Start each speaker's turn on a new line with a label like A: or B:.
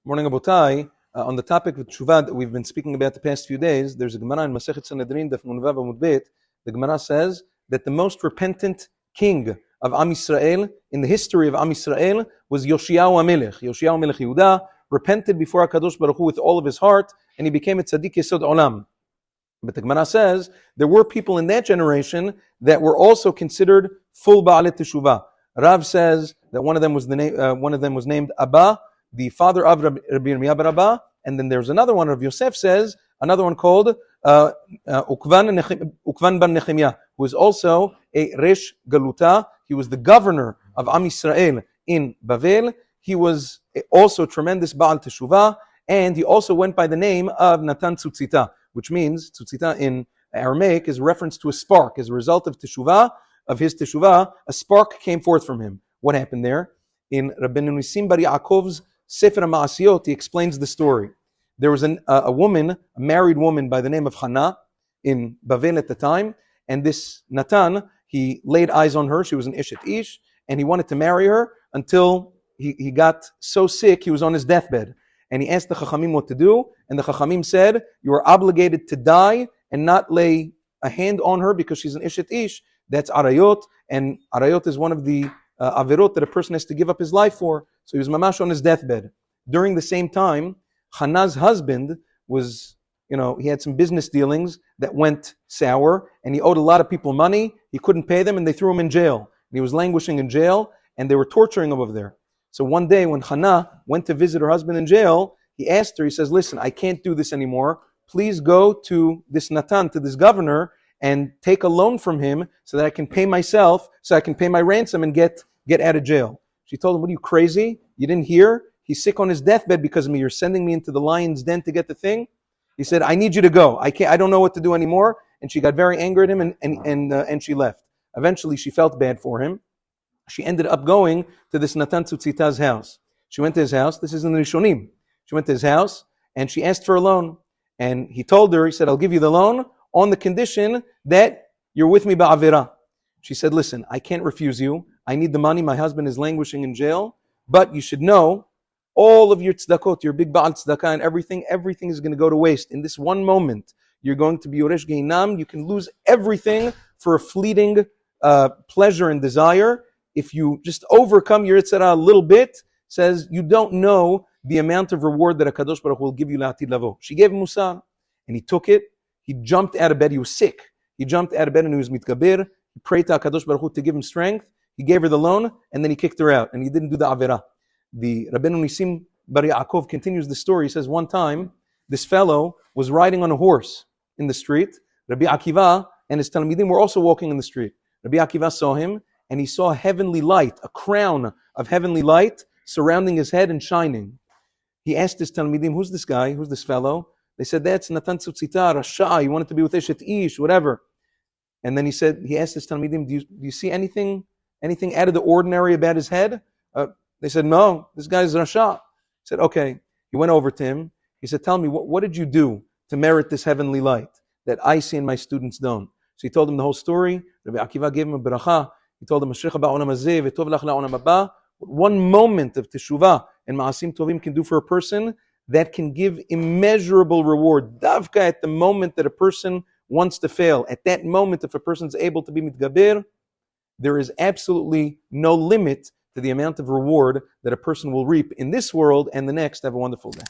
A: Morning, Abotai. On the topic of Teshuva that we've been speaking about the past few days, there's a Gemara in Masechet Sanhedrin, Daf Nun Vav Amud Bet. The Gemara says that the most repentant king of Am Yisrael in the history of Am Yisrael was Yoshiyahu HaMelech. Yoshiyahu HaMelech Yehuda repented before HaKadosh Baruch Hu with all of his heart, and he became a tzaddik yesod olam. But the Gemara says there were people in that generation that were also considered full Ba'alet Teshuva. Rav says that one of them was named Abba, the father of Rabbi Yirmiyah bar Abba, and then there's another one. Rav Yosef says another one called Ukvan bar Nechemiah, who was also a Resh Galuta. He was the governor of Am Yisrael in Bavel. He was also tremendous Ba'al Teshuvah, and he also went by the name of Natan Tzutzita, which means Tzutzita in Aramaic is reference to a spark. As a result of Teshuvah, of his Teshuvah, a spark came forth from him. What happened there? In Rabbeinu Nisim bar Yaakov's Sefer HaMa'asiyot, he explains the story. There was a woman, a married woman by the name of Hannah in Bavel at the time, and this Natan, he laid eyes on her. She was an Ishet Ish, and he wanted to marry her until he got so sick he was on his deathbed. And he asked the Chachamim what to do, and the Chachamim said, you are obligated to die and not lay a hand on her because she's an Ishet Ish. That's Arayot, and Arayot is one of the Averot that a person has to give up his life for. So he was mamash on his deathbed. During the same time, Hannah's husband was, he had some business dealings that went sour, and he owed a lot of people money. He couldn't pay them, and they threw him in jail. And he was languishing in jail, and they were torturing him over there. So one day when Hannah went to visit her husband in jail, he asked her, he says, listen, I can't do this anymore. Please go to this Natan, to this governor, and take a loan from him so that I can pay myself, so I can pay my ransom and get out of jail. She told him, what are you, crazy? You didn't hear? He's sick on his deathbed because of me. You're sending me into the lion's den to get the thing? He said, I need you to go. I don't know what to do anymore. And she got very angry at him and she left. Eventually, she felt bad for him. She ended up going to this Natan Tzutzita's house. She went to his house. This is in the Rishonim. She went to his house and she asked for a loan. And he told her, he said, I'll give you the loan on the condition that you're with me ba'avira. She said, listen, I can't refuse you. I need the money. My husband is languishing in jail. But you should know, all of your tzedakot, your big ba'al tzedakah and everything is going to go to waste. In this one moment, you're going to be yoresh geinam. You can lose everything for a fleeting pleasure and desire. If you just overcome your yitzhara a little bit, says you don't know the amount of reward that HaKadosh Baruch Hu will give you la'atid lavo. She gave him musar, and he took it. He jumped out of bed. He was sick. He jumped out of bed and he was mitgabir. He prayed to HaKadosh Baruch Hu to give him strength. He gave her the loan, and then he kicked her out, and he didn't do the avera. The Rabbeinu Nisim bar Yaakov continues the story. He says, one time, this fellow was riding on a horse in the street. Rabbi Akiva and his Talmidim were also walking in the street. Rabbi Akiva saw him, and he saw a heavenly light, a crown of heavenly light surrounding his head and shining. He asked his Talmidim, who's this guy? Who's this fellow? They said, that's Natan Tzutzita, Rasha. He wanted to be with Eshet Ish, whatever. And then he asked his Talmidim, do you see anything out of the ordinary about his head? They said, no, this guy's Rasha. He said, okay. He went over to him. He said, tell me, what did you do to merit this heavenly light that I see and my students don't? So he told him the whole story. Rabbi Akiva gave him a bracha. He told him, one moment of teshuvah and ma'asim tovim can do for a person that can give immeasurable reward. Davka at the moment that a person wants to fail. At that moment, if a person's able to be mitgabir, there is absolutely no limit to the amount of reward that a person will reap in this world and the next. Have a wonderful day.